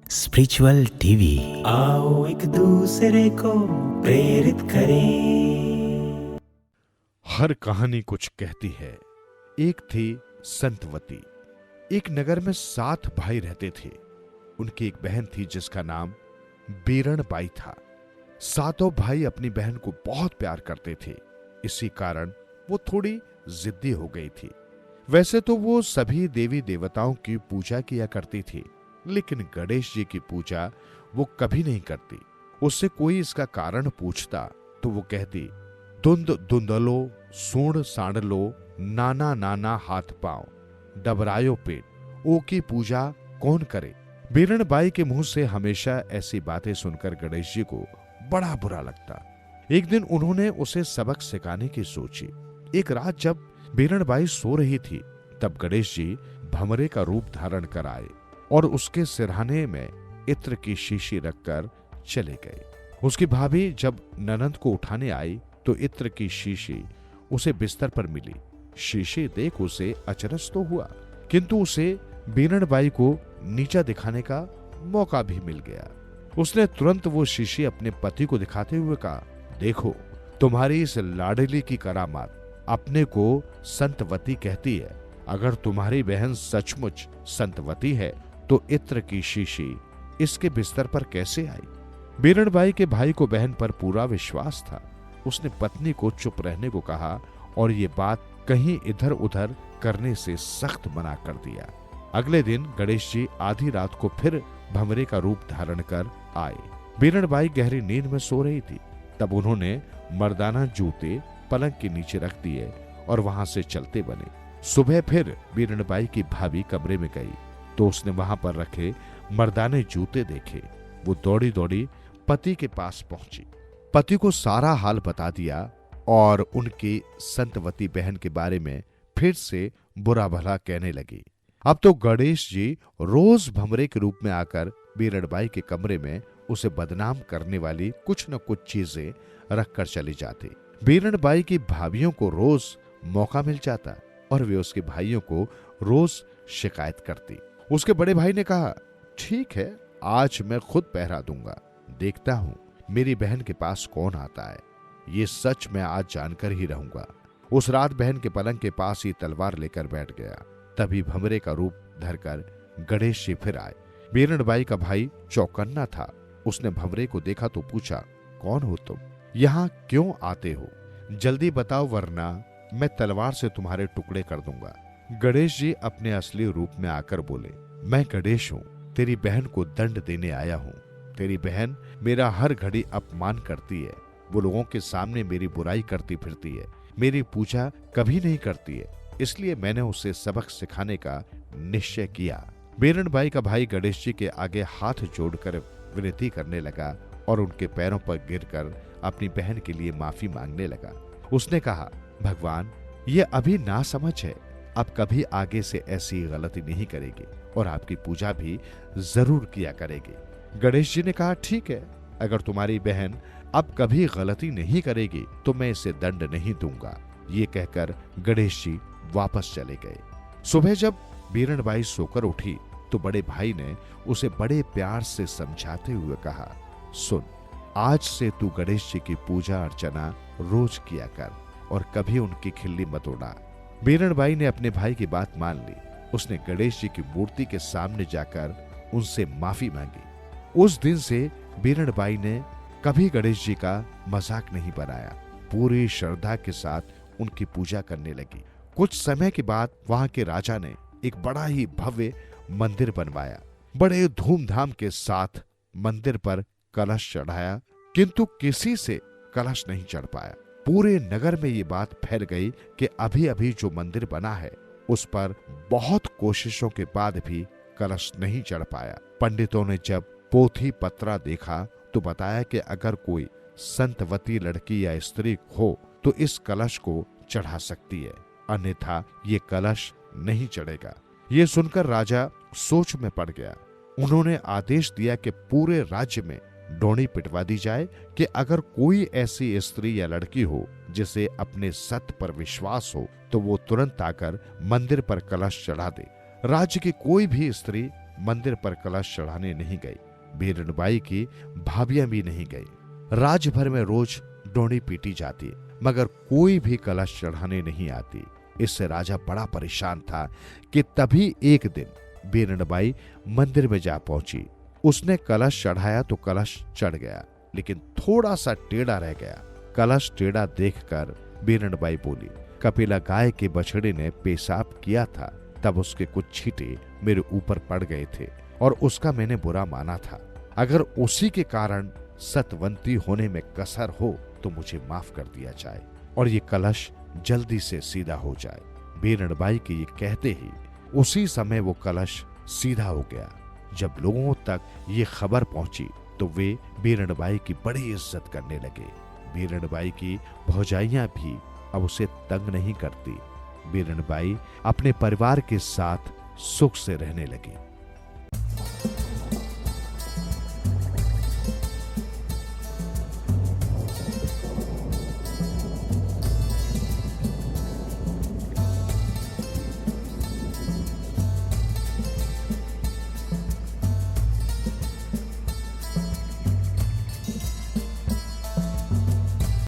Spiritual TV. आओ एक दूसरे को प्रेरित करें। हर कहानी कुछ कहती है। एक थी संतवती। एक नगर में 7 भाई रहते थे। उनकी एक बहन थी जिसका नाम बीरणबाई था। सातों भाई अपनी बहन को बहुत प्यार करते थे। इसी कारण वो थोड़ी जिद्दी हो गई थी। वैसे तो वो सभी देवी देवताओं की पूजा किया करती थी, लेकिन गणेश जी की पूजा वो कभी नहीं करती। उससे कोई इसका कारण पूछता तो वो कहती, धुंध धुंधलो सूंड सांडलो नाना नाना हाथ पांव डबरायो पेट, ओ की पूजा कौन करे। बीरणबाई के मुंह से हमेशा ऐसी बातें सुनकर गणेश जी को बड़ा बुरा लगता। एक दिन उन्होंने उसे सबक सिखाने की सोची। एक रात जब बीरणबाई सो रही थी तब गणेश जी भंवरे का रूप धारण कर आए और उसके सिरहाने में इत्र की शीशी रखकर चले गए। उसकी भाभी जब ननंद को उठाने आई तो इत्र की शीशी उसे बिस्तर पर मिली। शीशी देख उसे अचरज तो हुआ, किंतु उसे बीरणबाई को नीचा दिखाने का मौका भी मिल गया। उसने तुरंत वो शीशी अपने पति को दिखाते हुए कहा, देखो तुम्हारी इस लाडली की करामात अपने को संतवती कहती है। अगर तुम्हारी बहन सचमुच संतवती है तो इत्र की शीशी इसके बिस्तर पर कैसे आई। बीरणबाई के भाई को बहन पर पूरा विश्वास था। उसने पत्नी को चुप रहने को कहा और ये बात कहीं इधर उधर करने से सख्त मना कर दिया। अगले दिन गणेश जी आधी रात को फिर भंवरे का रूप धारण कर आए। बीरणबाई गहरी नींद में सो रही थी। तब उन्होंने मर्दाना जूते पलंग के नीचे रख दिए और वहां से चलते बने। सुबह फिर बीरणबाई की भाभी कमरे में गई तो उसने वहां पर रखे मर्दाने जूते देखे। वो दौड़ी दौड़ी पति के पास पहुंची, पति को सारा हाल बता दिया और उनकी संतवती बहन के बारे में फिर से बुरा भला कहने लगी। अब तो गणेश जी रोज भंवरे के रूप में आकर बीरणबाई के कमरे में उसे बदनाम करने वाली कुछ न कुछ चीजें रखकर चले जाते। बीरणबाई की भाभियों को रोज मौका मिल जाता और वे उसके भाइयों को रोज शिकायत करती। उसके बड़े भाई ने कहा, ठीक है, आज मैं खुद पहरा दूंगा, देखता हूं मेरी बहन के पास कौन आता है। ये सच मैं आज जानकर ही रहूंगा। उस रात बहन के पलंग के पास ही तलवार लेकर बैठ गया। तभी भंवरे का रूप धरकर गणेश जी फिर आए। बीरणबाई का भाई चौकन्ना था। उसने भंवरे को देखा तो पूछा, कौन हो तुम, यहाँ क्यों आते हो, जल्दी बताओ वरना मैं तलवार से तुम्हारे टुकड़े कर दूंगा। गणेश जी अपने असली रूप में आकर बोले, मैं गणेश हूँ, तेरी बहन को दंड देने आया हूँ। तेरी बहन मेरा हर घड़ी अपमान करती है। वो लोगों के सामने मेरी बुराई करती फिरती है, मेरी पूजा कभी नहीं करती है, इसलिए मैंने उसे सबक सिखाने का निश्चय किया। बीरणबाई का भाई गणेश जी के आगे हाथ जोड़कर विनती करने लगा और उनके पैरों पर गिरकर अपनी बहन के लिए माफी मांगने लगा। उसने कहा, भगवान ये अभी नासमझ है, अब कभी आगे से ऐसी गलती नहीं करेगी और आपकी पूजा भी जरूर किया करेगी। गणेश जी ने कहा, ठीक है, अगर तुम्हारी बहन अब कभी गलती नहीं करेगी तो मैं इसे दंड नहीं दूंगा। ये कहकर गणेश जी वापस चले गए। सुबह जब बीरणबाई सोकर उठी तो बड़े भाई ने उसे बड़े प्यार से समझाते हुए कहा, सुन, आज से तू गणेश जी की पूजा अर्चना रोज किया कर और कभी उनकी खिल्ली मत उड़ा। बीरणबाई ने अपने भाई की बात मान ली। उसने गणेश जी की मूर्ति के सामने जाकर उनसे माफी मांगी। उस दिन से बीरणबाई ने कभी गणेश जी का मजाक नहीं बनाया, पूरी श्रद्धा के साथ उनकी पूजा करने लगी। कुछ समय के बाद वहां के राजा ने एक बड़ा ही भव्य मंदिर बनवाया। बड़े धूमधाम के साथ मंदिर पर कलश चढ़ाया, किंतु किसी से कलश नहीं चढ़ पाया। पूरे नगर में ये बात फैल गई कि अभी अभी जो मंदिर बना है उस पर बहुत कोशिशों के बाद भी कलश नहीं चढ़ पाया। पंडितों ने जब पोथी पत्रा देखा तो बताया कि अगर कोई संतवती लड़की या स्त्री हो तो इस कलश को चढ़ा सकती है, अन्यथा ये कलश नहीं चढ़ेगा। ये सुनकर राजा सोच में पड़ गया। उन्होंने आदेश दिया कि पूरे राज्य में डोनी पिटवा दी जाए कि अगर कोई ऐसी स्त्री या लड़की हो जिसे अपने सत्य पर विश्वास हो तो वो तुरंत आकर मंदिर पर कलश चढ़ा दे। राज्य की कोई भी स्त्री मंदिर पर कलश चढ़ाने नहीं गई। बीरनबाई की भाभियां भी नहीं गई। राज्य भर में रोज डोंडी पीटी जाती, मगर कोई भी कलश चढ़ाने नहीं आती। इससे राजा बड़ा परेशान था कि तभी एक दिन बीरनबाई मंदिर में जा पहुंची। उसने कलश चढ़ाया तो कलश चढ़ गया, लेकिन थोड़ा सा टेढ़ा रह गया। कलश टेढ़ा देखकर बीरनबाई बोली, कपिला गाय के बछड़े ने पेशाब किया था, तब उसके कुछ छींटे मेरे ऊपर पड़ गए थे और उसका मैंने बुरा माना था। अगर उसी के कारण सतवंती होने में कसर हो तो मुझे माफ कर दिया जाए और ये कलश जल्दी से सीधा हो जाए। बीरनबाई के ये कहते ही उसी समय वो कलश सीधा हो गया। जब लोगों तक ये खबर पहुंची तो वे बीरनबाई की बड़ी इज्जत करने लगे। बीरनबाई की भौजाइयां भी अब उसे तंग नहीं करती। बीरनबाई अपने परिवार के साथ सुख से रहने लगी।